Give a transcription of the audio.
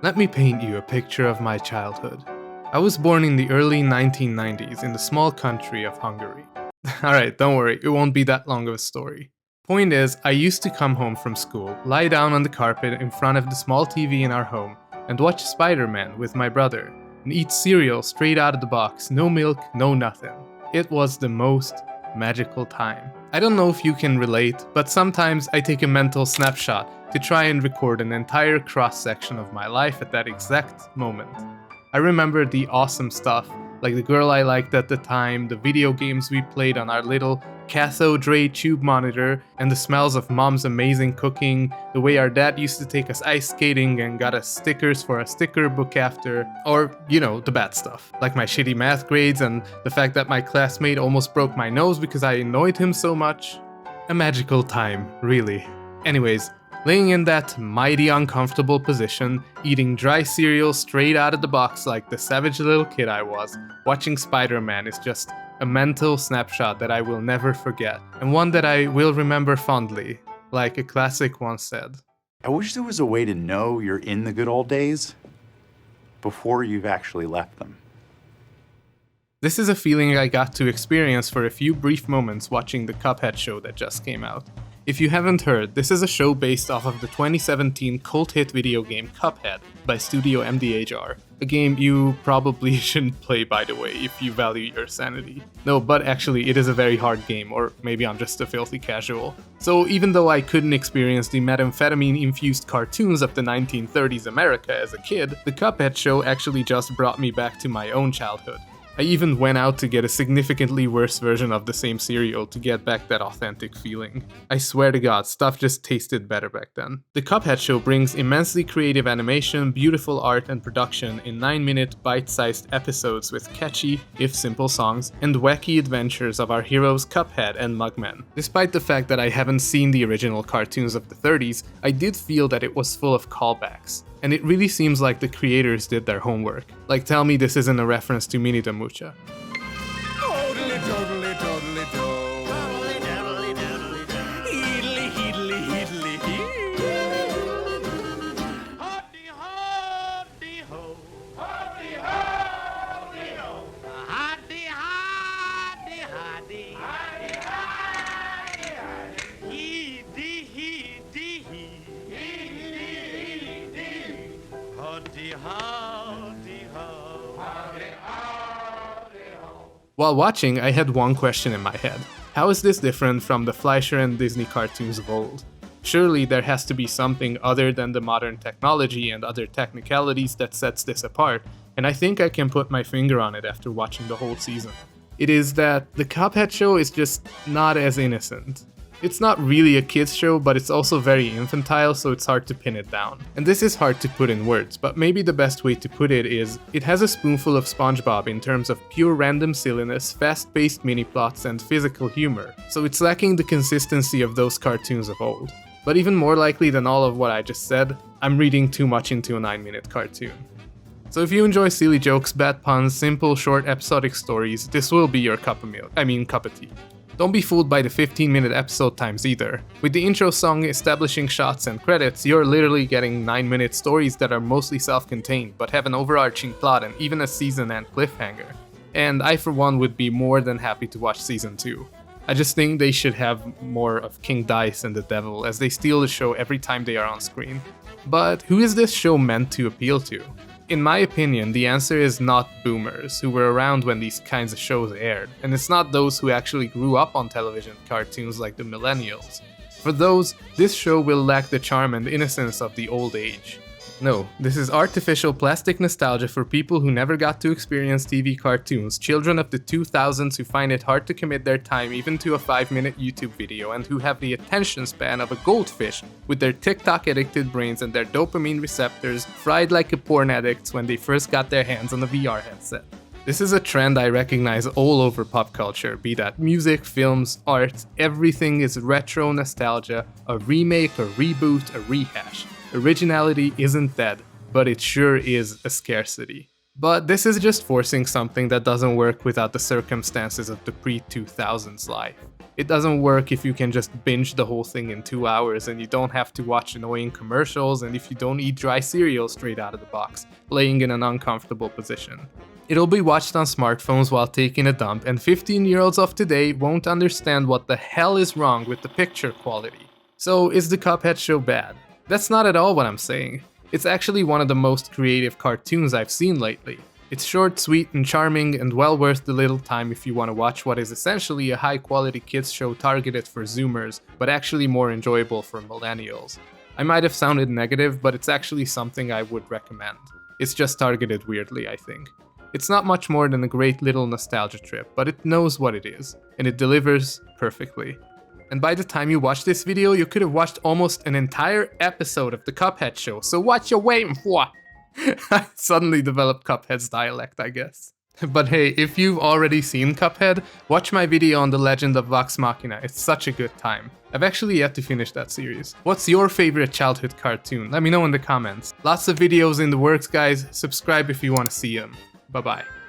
Let me paint you a picture of my childhood. I was born in the early 1990s in the small country of Hungary. Alright, don't worry, it won't be that long of a story. Point is, I used to come home from school, lie down on the carpet in front of the small TV in our home, and watch Spider-Man with my brother, and eat cereal straight out of the box, no milk, no nothing. It was the most magical time. I don't know if you can relate, but sometimes I take a mental snapshot to try and record an entire cross-section of my life at that exact moment. I remember the awesome stuff, like the girl I liked at the time, the video games we played on our little cathode ray tube monitor, and the smells of mom's amazing cooking, the way our dad used to take us ice skating and got us stickers for a sticker book after, or, the bad stuff, like my shitty math grades and the fact that my classmate almost broke my nose because I annoyed him so much. A magical time, really. Anyways, laying in that mighty uncomfortable position, eating dry cereal straight out of the box like the savage little kid I was, watching Spider-Man is just a mental snapshot that I will never forget, and one that I will remember fondly, like a classic once said. I wish there was a way to know you're in the good old days before you've actually left them. This is a feeling I got to experience for a few brief moments watching the Cuphead Show that just came out. If you haven't heard, this is a show based off of the 2017 cult hit video game Cuphead by Studio MDHR, a game you probably shouldn't play, by the way, if you value your sanity. No, but actually it is a very hard game, or maybe I'm just a filthy casual. So even though I couldn't experience the methamphetamine-infused cartoons of the 1930s America as a kid, the Cuphead Show actually just brought me back to my own childhood. I even went out to get a significantly worse version of the same cereal to get back that authentic feeling. I swear to God, stuff just tasted better back then. The Cuphead Show brings immensely creative animation, beautiful art and production in 9-minute bite-sized episodes with catchy, if simple songs, and wacky adventures of our heroes Cuphead and Mugman. Despite the fact that I haven't seen the original cartoons of the 30s, I did feel that it was full of callbacks. And it really seems like the creators did their homework. Like, tell me this isn't a reference to Minnie The Moocher. Totally, totally, totally, totally, totally, totally, heedly, heedly, heedly, Hoddy, hoddy, ho. Hoddy, hoddy, ho. Hoddy, hoddy, hoddy. Hoddy, hoddy, hoddy. Heedy, heedy, heedy. Hoddy, hoddy, ho. Hoddy, hoddy, ho. While watching, I had one question in my head. How is this different from the Fleischer and Disney cartoons of old? Surely there has to be something other than the modern technology and other technicalities that sets this apart, and I think I can put my finger on it after watching the whole season. It is that the Cuphead Show is just not as innocent. It's not really a kids show, but it's also very infantile, so it's hard to pin it down. And this is hard to put in words, but maybe the best way to put it is, it has a spoonful of SpongeBob in terms of pure random silliness, fast-paced mini-plots, and physical humor, so it's lacking the consistency of those cartoons of old. But even more likely than all of what I just said, I'm reading too much into a 9-minute cartoon. So if you enjoy silly jokes, bad puns, simple, short, episodic stories, this will be your cup of tea. Don't be fooled by the 15-minute episode times either. With the intro song establishing shots and credits, you're literally getting 9-minute stories that are mostly self-contained, but have an overarching plot and even a season-end cliffhanger. And I for one would be more than happy to watch season 2. I just think they should have more of King Dice and the Devil, as they steal the show every time they are on screen. But who is this show meant to appeal to? In my opinion, the answer is not boomers, who were around when these kinds of shows aired, and it's not those who actually grew up on television cartoons like the millennials. For those, this show will lack the charm and innocence of the old age. No, this is artificial plastic nostalgia for people who never got to experience TV cartoons, children of the 2000s who find it hard to commit their time even to a 5-minute YouTube video, and who have the attention span of a goldfish with their TikTok-addicted brains and their dopamine receptors fried like a porn addicts when they first got their hands on a VR headset. This is a trend I recognize all over pop culture, be that music, films, art, everything is retro nostalgia, a remake, a reboot, a rehash. Originality isn't dead, but it sure is a scarcity. But this is just forcing something that doesn't work without the circumstances of the pre-2000s life. It doesn't work if you can just binge the whole thing in 2 hours and you don't have to watch annoying commercials, and if you don't eat dry cereal straight out of the box, laying in an uncomfortable position. It'll be watched on smartphones while taking a dump, and 15-year-olds of today won't understand what the hell is wrong with the picture quality. So is the Cuphead Show bad? That's not at all what I'm saying. It's actually one of the most creative cartoons I've seen lately. It's short, sweet, and charming, and well worth the little time if you want to watch what is essentially a high-quality kids show targeted for Zoomers, but actually more enjoyable for millennials. I might have sounded negative, but it's actually something I would recommend. It's just targeted weirdly, I think. It's not much more than a great little nostalgia trip, but it knows what it is, and it delivers perfectly. And by the time you watch this video, you could have watched almost an entire episode of the Cuphead Show, so what you waiting for? I suddenly developed Cuphead's dialect, I guess. But hey, if you've already seen Cuphead, watch my video on the legend of Vox Machina, it's such a good time. I've actually yet to finish that series. What's your favorite childhood cartoon? Let me know in the comments. Lots of videos in the works, guys. Subscribe if you want to see them. Bye bye.